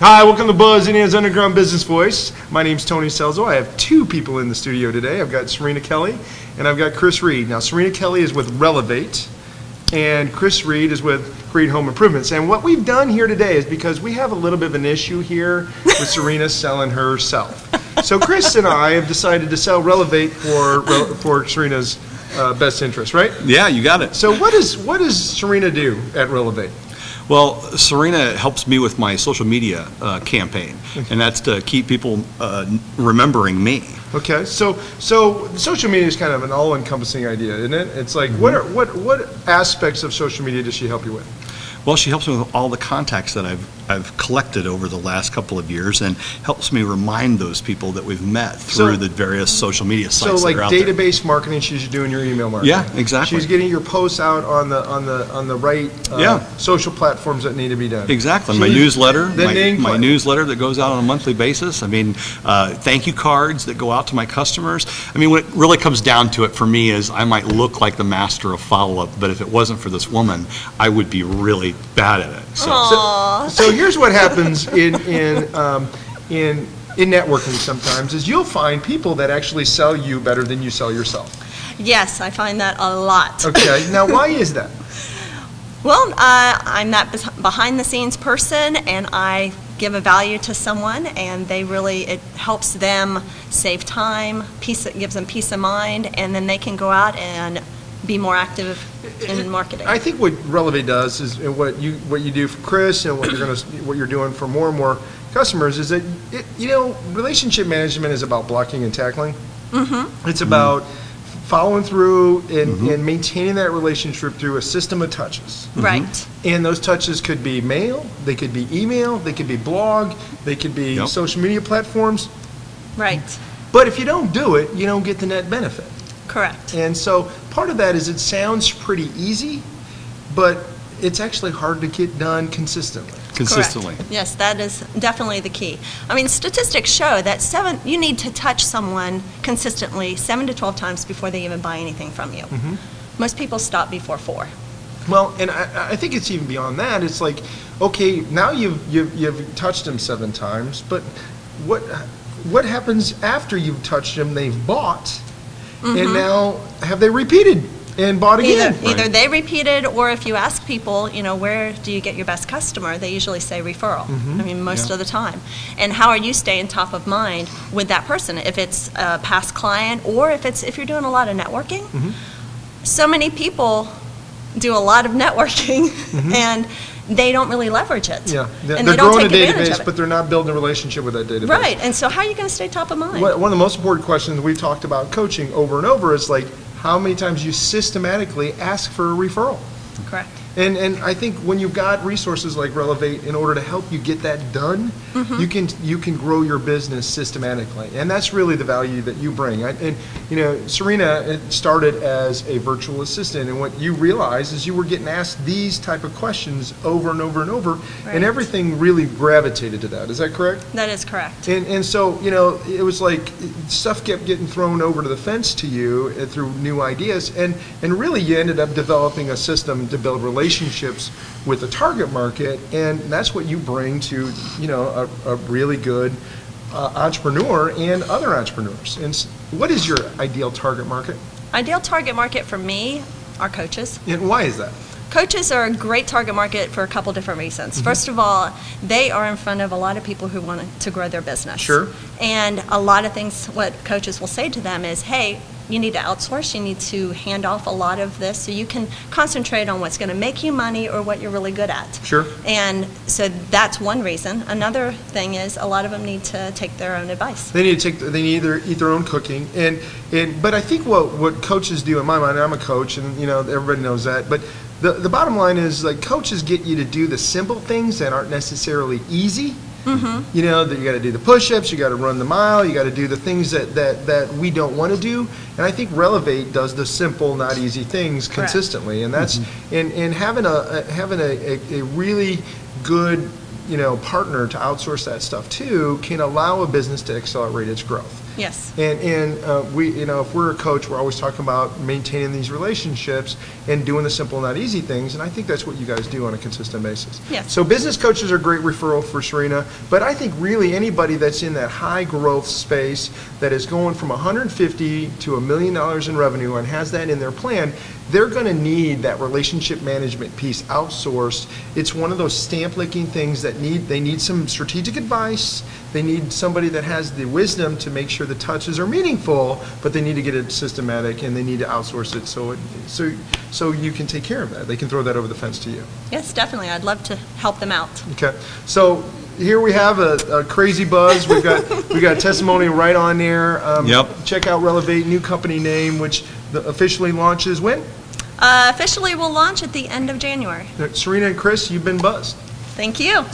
Hi, welcome to Buzz Indiana's Underground Business Voice. My name's Tony Selzo. I have two people in the studio today. I've got Serena Kelly and I've got Chris Reed. Now, Serena Kelly is with Relevate and Chris Reed is with Reed Home Improvements. And what we've done here today is because we have a little bit of an issue here with Serena selling herself. So Chris and I have decided to sell Relevate for Serena's best interest, right? Yeah, you got it. So what does Serena do at Relevate? Well, Serena helps me with my social media campaign, and that's to keep people remembering me. Okay, so social media is kind of an all-encompassing idea, isn't it? It's like, what aspects of social media does she help you with? Well, she helps me with all the contacts that I've collected over the last couple of years, and helps me remind those people that we've met through the various social media sites. So, like that are out database marketing, she's doing your email marketing. Yeah, exactly. She's getting your posts out on the right social platforms that need to be done. Exactly. My newsletter, my newsletter that goes out on a monthly basis. I mean, thank you cards that go out to my customers. I mean, what it really comes down to it for me is I might look like the master of follow-up, but if it wasn't for this woman, I would be really bad at it. So here's what happens in networking sometimes is you'll find people that actually sell you better than you sell yourself. Yes, I find that a lot. Okay, now why is that? Well, I'm that behind the scenes person, and I give a value to someone, and it helps them save time, it gives them peace of mind, and then they can go out and be more active in marketing. I think what Relevate does is what you do for Chris and what you're doing for more and more customers is that relationship management is about blocking and tackling. Mm-hmm. It's about following through and maintaining that relationship through a system of touches. Right. And those touches could be mail, they could be email, they could be blog, they could be social media platforms. Right. But if you don't do it, you don't get the net benefit. Correct. And so part of that is it sounds pretty easy, but it's actually hard to get done consistently. Consistently. Correct. Yes, that is definitely the key. I mean, statistics show that you need to touch someone consistently 7 to 12 times before they even buy anything from you. Mm-hmm. Most people stop before 4. Well, and I think it's even beyond that. It's like, okay, now you've touched them 7 times, but what happens after you've touched them? They've bought. Mm-hmm. And now, have they repeated and bought again? Either they repeated, or if you ask people, where do you get your best customer, they usually say referral. Mm-hmm. I mean, most of the time. And how are you staying top of mind with that person? If it's a past client, or if you're doing a lot of networking. Mm-hmm. So many people do a lot of networking, and they don't really leverage it. Yeah, they're growing a database, but they're not building a relationship with that database. Right, and so how are you going to stay top of mind? One of the most important questions we've talked about coaching over and over is like how many times you systematically ask for a referral. Correct. And I think when you've got resources like Relevate in order to help you get that done, you can grow your business systematically, and that's really the value that you bring. Serena started as a virtual assistant, and what you realized is you were getting asked these type of questions over and over and over, and everything really gravitated to that. Is that correct? That is correct. And so it was like stuff kept getting thrown over to the fence to you through new ideas, and really you ended up developing a system to build relationships with the target market, and that's what you bring to a really good entrepreneur and other entrepreneurs. And what is your ideal target market? Ideal target market for me are coaches. And why is that? Coaches are a great target market for a couple different reasons. Mm-hmm. First of all, they are in front of a lot of people who want to grow their business. Sure. And a lot of things, what coaches will say to them is, hey, you need to outsource, you need to hand off a lot of this so you can concentrate on what's going to make you money or what you're really good at. Sure. And so that's one reason. Another thing is a lot of them need to take their own advice. They need to eat their own cooking. But I think what coaches do, in my mind, I'm a coach, and everybody knows that, but the bottom line is, like, coaches get you to do the simple things that aren't necessarily easy. Mm-hmm. That you got to do the push-ups, you got to run the mile, you got to do the things that we don't want to do. And I think Relevate does the simple, not easy things consistently. And that's and having a really good partner to outsource that stuff to can allow a business to accelerate its growth. Yes. And we, if we're a coach, we're always talking about maintaining these relationships and doing the simple, not easy things. And I think that's what you guys do on a consistent basis. Yes. So business coaches are a great referral for Serena, but I think really anybody that's in that high growth space that is going from 150 to $1 million in revenue and has that in their plan, they're going to need that relationship management piece outsourced. It's one of those stamp licking things that they need some strategic advice. They need somebody that has the wisdom to make sure the touches are meaningful, but they need to get it systematic and they need to outsource it so you can take care of that. They can throw that over the fence to you. Yes, definitely. I'd love to help them out. Okay. So here we have a crazy buzz. We got a testimonial right on there. Yep. Check out Relevate, new company name, which officially launches when? Officially will launch at the end of January. Serena and Chris, you've been buzzed. Thank you.